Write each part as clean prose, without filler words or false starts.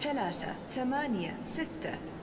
386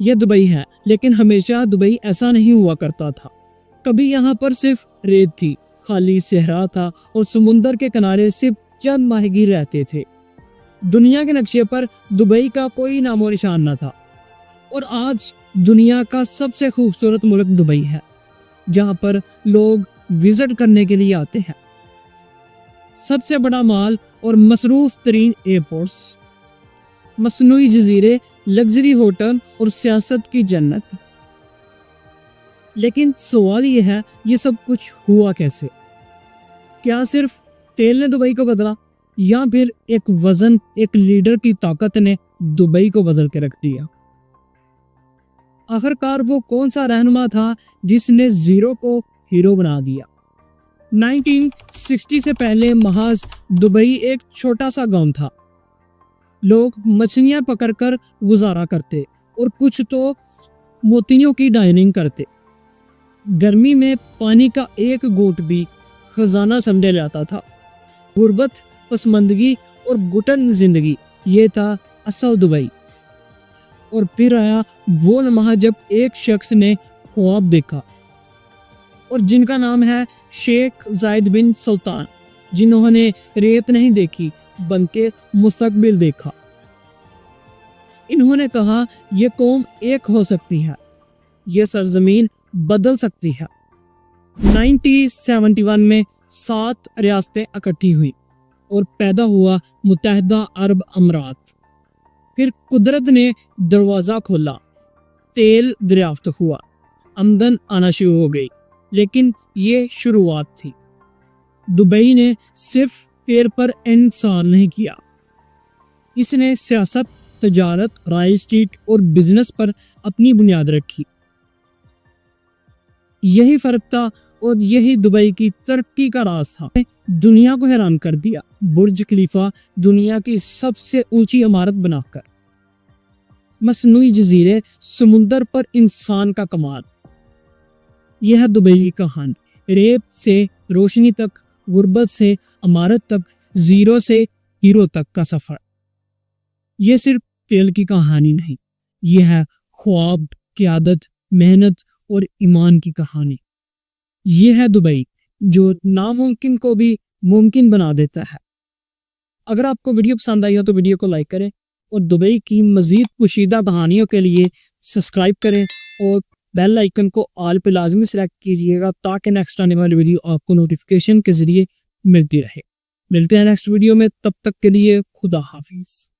यह दुबई है, लेकिन हमेशा दुबई ऐसा नहीं हुआ करता था। कभी यहाँ पर सिर्फ रेत थी, खाली सहरा था और समुंदर के किनारे सिर्फ चंद माहीगीर रहते थे। दुनिया के नक्शे पर दुबई का कोई नामो निशान न था और आज दुनिया का सबसे खूबसूरत मुल्क दुबई है, जहाँ पर लोग विजिट करने के लिए आते हैं। सबसे बड़ा माल और मसरूफ तरीन एयरपोर्ट्स, मसनूई जजीरे, लग्जरी होटल और सियासत की जन्नत। लेकिन सवाल यह है, ये सब कुछ हुआ कैसे? क्या सिर्फ तेल ने दुबई को बदला, या फिर एक वजन, एक लीडर की ताकत ने दुबई को बदल के रख दिया? आखिरकार वो कौन सा रहनुमा था जिसने जीरो को हीरो बना दिया? 1960 से पहले महज दुबई एक छोटा सा गांव था। लोग मछलियां पकड़कर गुजारा करते और कुछ तो मोतियों की डाइनिंग करते। गर्मी में पानी का एक घूंट भी खजाना समझा जाता था। गुर्बत, पसमंदगी और घुटन जिंदगी, ये था असल दुबई। और फिर आया वो लम्हा जब एक शख्स ने ख्वाब देखा, और जिनका नाम है शेख जायद बिन सुल्तान, जिन्होंने रेत नहीं देखी बल्कि मुस्तकबिल देखा। इन्होंने कहा, यह कौम एक हो सकती है, यह सरजमीन बदल सकती है। 1971 में 7 रियासतें इकट्ठी हुई और पैदा हुआ मुत्तहिदा अरब अमीरात। फिर कुदरत ने दरवाज़ा खोला, तेल दरियाफ्त हुआ, आमदन आना शुरू हो गई। लेकिन ये शुरुआत थी। दुबई ने सिर्फ तेल पर इंसार नहीं किया, इसने सियासत, तजारत, राइल स्टेट और बिजनेस पर अपनी बुनियाद रखी। यही फर्क था और यही दुबई की तरक्की का राज था। दुनिया को हैरान कर दिया, बुर्ज खलीफा दुनिया की सबसे ऊंची इमारत बनाकर, मसनूई जजीरे, समुंदर पर इंसान का कमाल। यह है दुबई की कहानी, रेत से रोशनी तक, गुर्बत से इमारत तक, जीरो से हीरो तक का सफर। यह सिर्फ तेल की कहानी नहीं, यह है ख्वाब, क़यादत, मेहनत और ईमान की कहानी। यह है दुबई जो नामुमकिन को भी मुमकिन बना देता है। अगर आपको वीडियो पसंद आई हो तो वीडियो को लाइक करें और दुबई की मजीद पोशीदा कहानियों के लिए सब्सक्राइब करें और बेल आइकन को ऑल पे लाजमी सेलेक्ट कीजिएगा, ताकि नेक्स्ट आने वाली वीडियो आपको नोटिफिकेशन के जरिए मिलती रहे। मिलते हैं नेक्स्ट वीडियो में, तब तक के लिए खुदा हाफिज।